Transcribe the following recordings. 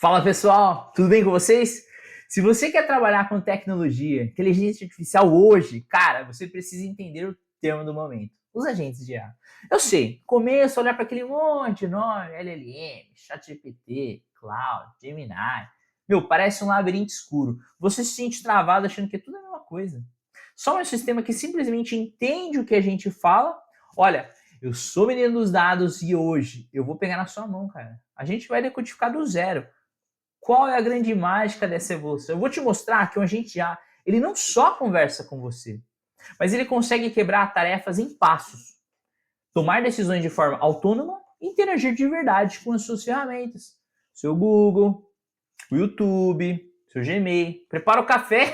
Fala pessoal, tudo bem com vocês? Se você quer trabalhar com tecnologia, inteligência artificial hoje, cara, você precisa entender o termo do momento, os agentes de IA. Eu sei, começo a olhar para aquele monte de nome, LLM, ChatGPT, Cloud, Gemini. Meu, parece um labirinto escuro. Você se sente travado achando que é tudo a mesma coisa. Só um sistema que simplesmente entende o que a gente fala. Olha, eu sou menino dos dados e hoje eu vou pegar na sua mão, cara. A gente vai decodificar do zero. Qual é a grande mágica dessa evolução? Eu vou te mostrar que o agente IA, ele não só conversa com você, mas ele consegue quebrar tarefas em passos, tomar decisões de forma autônoma e interagir de verdade com as suas ferramentas. Seu Google, o YouTube, seu Gmail. Prepara o café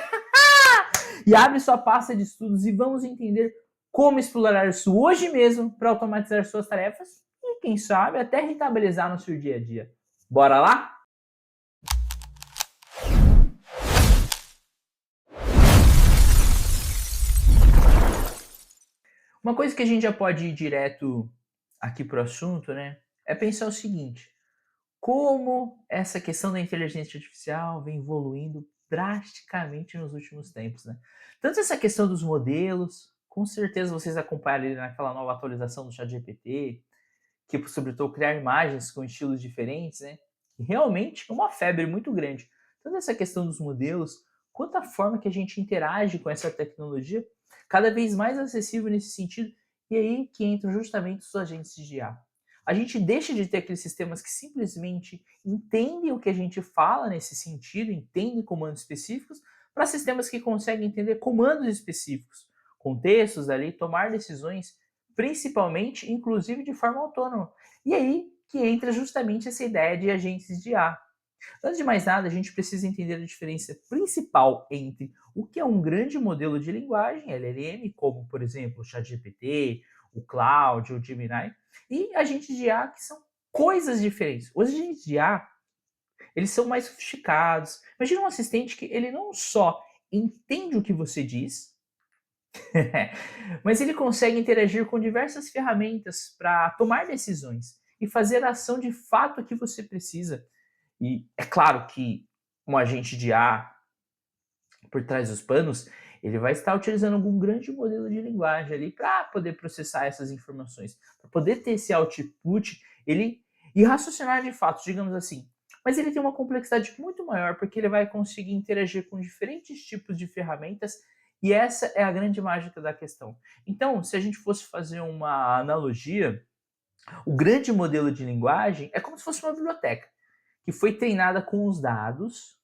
e abre sua pasta de estudos e vamos entender como explorar isso hoje mesmo para automatizar suas tarefas e, quem sabe, até rentabilizar no seu dia a dia. Bora lá? Uma coisa que a gente já pode ir direto aqui para o assunto, né, é pensar o seguinte: como essa questão da inteligência artificial vem evoluindo drasticamente nos últimos tempos, né? Tanto essa questão dos modelos, com certeza vocês acompanharam ali naquela nova atualização do ChatGPT, que possibilitou criar imagens com estilos diferentes, né? E realmente é uma febre muito grande. Tanto essa questão dos modelos, quanto a forma que a gente interage com essa tecnologia, cada vez mais acessível nesse sentido, e aí que entram justamente os agentes de IA. A gente deixa de ter aqueles sistemas que simplesmente entendem o que a gente fala nesse sentido, entendem comandos específicos, para sistemas que conseguem entender comandos específicos, contextos ali, tomar decisões principalmente, inclusive de forma autônoma. E aí que entra justamente essa ideia de agentes de IA. Antes de mais nada, a gente precisa entender a diferença principal entre o que é um grande modelo de linguagem, LLM, como por exemplo o ChatGPT, o Cloud, o Gemini, e agentes de IA que são coisas diferentes. Os agentes de IA, eles são mais sofisticados. Imagina um assistente que ele não só entende o que você diz, mas ele consegue interagir com diversas ferramentas para tomar decisões e fazer a ação de fato que você precisa. E é claro que um agente de IA por trás dos panos, ele vai estar utilizando algum grande modelo de linguagem ali para poder processar essas informações, para poder ter esse output, ele e raciocinar de fato, digamos assim. Mas ele tem uma complexidade muito maior porque ele vai conseguir interagir com diferentes tipos de ferramentas e essa é a grande mágica da questão. Então, se a gente fosse fazer uma analogia, o grande modelo de linguagem é como se fosse uma biblioteca que foi treinada com os dados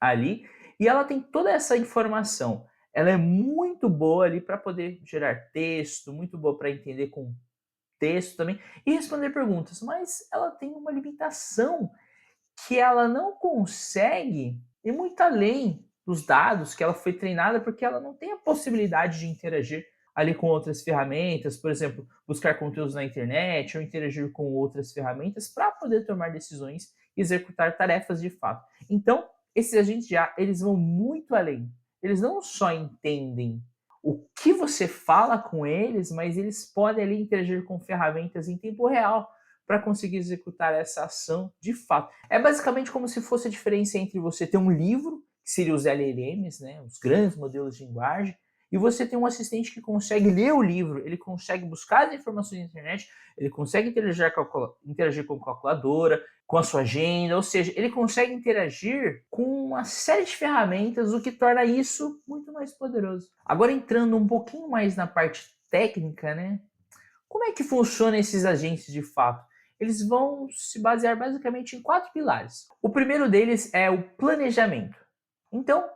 ali e ela tem toda essa informação. Ela é muito boa ali para poder gerar texto, muito boa para entender contexto também e responder perguntas, mas ela tem uma limitação que ela não consegue ir muito além dos dados que ela foi treinada, porque ela não tem a possibilidade de interagir ali com outras ferramentas, por exemplo, buscar conteúdos na internet ou interagir com outras ferramentas para poder tomar decisões e executar tarefas de fato. Então, esses agentes de IA, eles vão muito além. Eles não só entendem o que você fala com eles, mas eles podem ali interagir com ferramentas em tempo real para conseguir executar essa ação de fato. É basicamente como se fosse a diferença entre você ter um livro, que seria os LLMs, né, os grandes modelos de linguagem, e você tem um assistente que consegue ler o livro, ele consegue buscar as informações na internet, ele consegue interagir com a calculadora, com a sua agenda, ou seja, ele consegue interagir com uma série de ferramentas, o que torna isso muito mais poderoso. Agora entrando um pouquinho mais na parte técnica, né? Como é que funcionam esses agentes de fato? Eles vão se basear basicamente em 4 pilares. O primeiro deles é o planejamento. Então,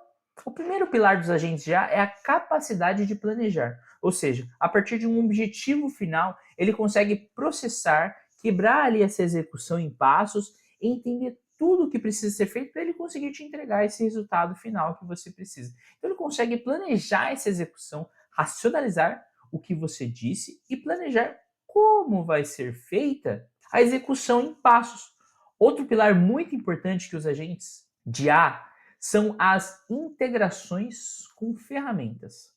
o primeiro pilar dos agentes de IA é a capacidade de planejar. Ou seja, a partir de um objetivo final, ele consegue processar, quebrar ali essa execução em passos e entender tudo o que precisa ser feito para ele conseguir te entregar esse resultado final que você precisa. Então, ele consegue planejar essa execução, racionalizar o que você disse e planejar como vai ser feita a execução em passos. Outro pilar muito importante que os agentes de IA são as integrações com ferramentas.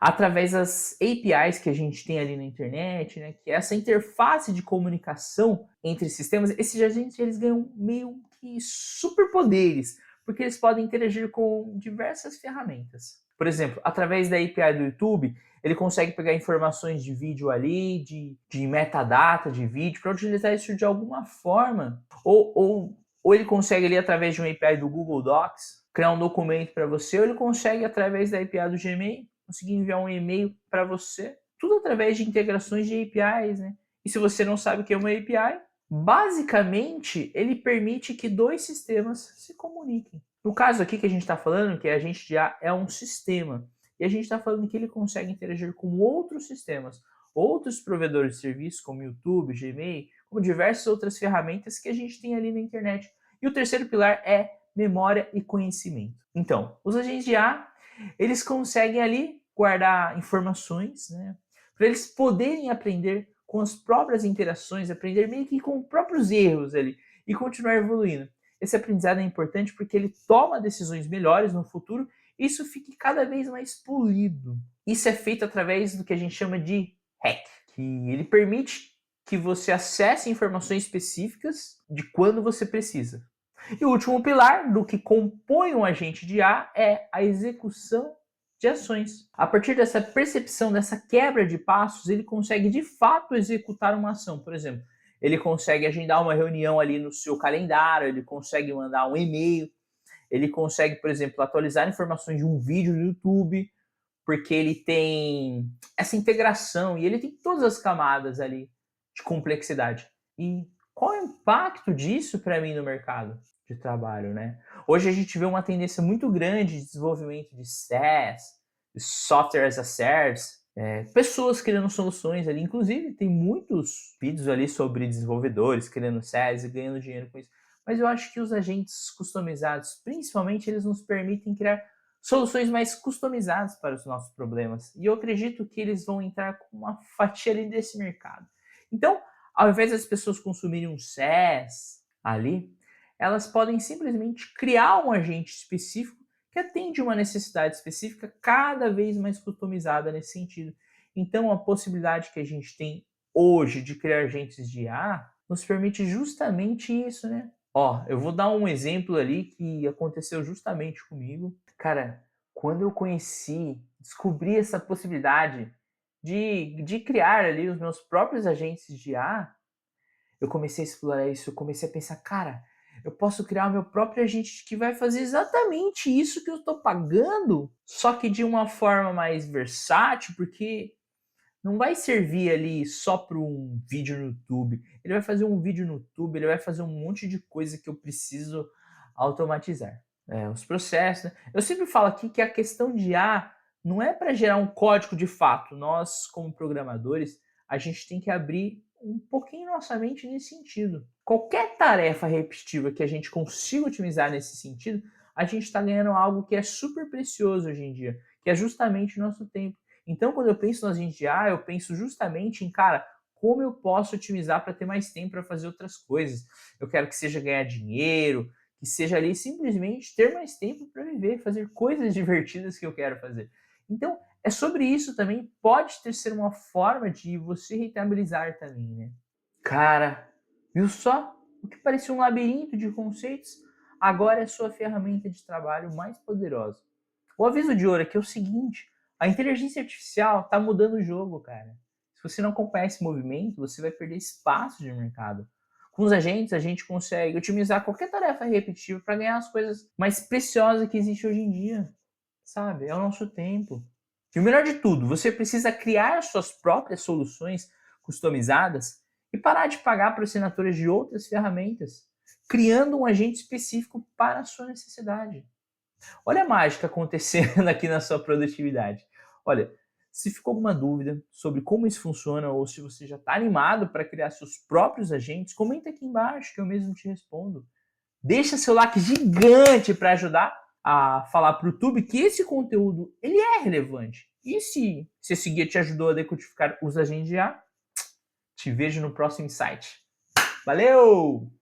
Através das APIs que a gente tem ali na internet, né, que é essa interface de comunicação entre sistemas, esses agentes eles ganham meio que superpoderes, porque eles podem interagir com diversas ferramentas. Por exemplo, através da API do YouTube, ele consegue pegar informações de vídeo ali, de metadata de vídeo, para utilizar isso de alguma forma. Ou ele consegue ali, através de uma API do Google Docs, criar um documento para você, ou ele consegue, através da API do Gmail, conseguir enviar um e-mail para você. Tudo através de integrações de APIs, né? E se você não sabe o que é uma API, basicamente, ele permite que dois sistemas se comuniquem. No caso aqui que a gente está falando, que a gente já é um sistema, e a gente está falando que ele consegue interagir com outros sistemas, outros provedores de serviço, como YouTube, Gmail, como diversas outras ferramentas que a gente tem ali na internet. E o terceiro pilar é memória e conhecimento. Então, os agentes de IA, eles conseguem ali guardar informações, né, para eles poderem aprender com as próprias interações, aprender meio que com os próprios erros ali e continuar evoluindo. Esse aprendizado é importante porque ele toma decisões melhores no futuro e isso fica cada vez mais polido. Isso é feito através do que a gente chama de hack, que ele permite que você acesse informações específicas de quando você precisa. E o último pilar do que compõe um agente de IA é a execução de ações. A partir dessa percepção, dessa quebra de passos, ele consegue de fato executar uma ação. Por exemplo, ele consegue agendar uma reunião ali no seu calendário, ele consegue mandar um e-mail, ele consegue, por exemplo, atualizar informações de um vídeo no YouTube, porque ele tem essa integração e ele tem todas as camadas ali de complexidade. E qual é o impacto disso para mim no mercado de trabalho, né? Hoje a gente vê uma tendência muito grande de desenvolvimento de SaaS, de Software as a Service, pessoas criando soluções ali, inclusive tem muitos vídeos ali sobre desenvolvedores criando SaaS e ganhando dinheiro com isso. Mas eu acho que os agentes customizados, principalmente, eles nos permitem criar soluções mais customizadas para os nossos problemas. E eu acredito que eles vão entrar com uma fatia ali desse mercado. Então, ao invés das pessoas consumirem um SaaS ali, elas podem simplesmente criar um agente específico que atende uma necessidade específica cada vez mais customizada nesse sentido. Então, a possibilidade que a gente tem hoje de criar agentes de IA nos permite justamente isso, né? Ó, eu vou dar um exemplo ali que aconteceu justamente comigo. Cara, quando eu descobri essa possibilidade de criar ali os meus próprios agentes de IA, eu comecei a explorar isso, eu comecei a pensar, cara, eu posso criar o meu próprio agente que vai fazer exatamente isso que eu estou pagando, só que de uma forma mais versátil, porque não vai servir ali só para um vídeo no YouTube. Ele vai fazer um vídeo no YouTube, ele vai fazer um monte de coisa que eu preciso automatizar. Os processos, né? Eu sempre falo aqui que a questão de IA não é para gerar um código de fato. Nós, como programadores, a gente tem que abrir um pouquinho nossa mente nesse sentido. Qualquer tarefa repetitiva que a gente consiga otimizar nesse sentido, a gente está ganhando algo que é super precioso hoje em dia, que é justamente o nosso tempo. Então, quando eu penso nas agentes de IA, eu penso justamente em, cara, como eu posso otimizar para ter mais tempo para fazer outras coisas. Eu quero que seja ganhar dinheiro, que seja ali simplesmente ter mais tempo para viver, fazer coisas divertidas que eu quero fazer. Então, é sobre isso também, pode ter ser uma forma de você rentabilizar também, né? Cara, viu só? O que parecia um labirinto de conceitos, agora é a sua ferramenta de trabalho mais poderosa. O aviso de ouro aqui é o seguinte, a inteligência artificial está mudando o jogo, cara. Se você não acompanhar esse movimento, você vai perder espaço de mercado. Com os agentes, a gente consegue otimizar qualquer tarefa repetitiva para ganhar as coisas mais preciosas que existem hoje em dia. Sabe? É o nosso tempo. E o melhor de tudo, você precisa criar suas próprias soluções customizadas e parar de pagar por assinaturas de outras ferramentas, criando um agente específico para a sua necessidade. Olha a mágica acontecendo aqui na sua produtividade. Olha, se ficou alguma dúvida sobre como isso funciona ou se você já está animado para criar seus próprios agentes, comenta aqui embaixo que eu mesmo te respondo. Deixa seu like gigante para ajudar a falar para o YouTube que esse conteúdo ele é relevante. E se esse guia te ajudou a decodificar os agentes de IA, te vejo no próximo insight. Valeu!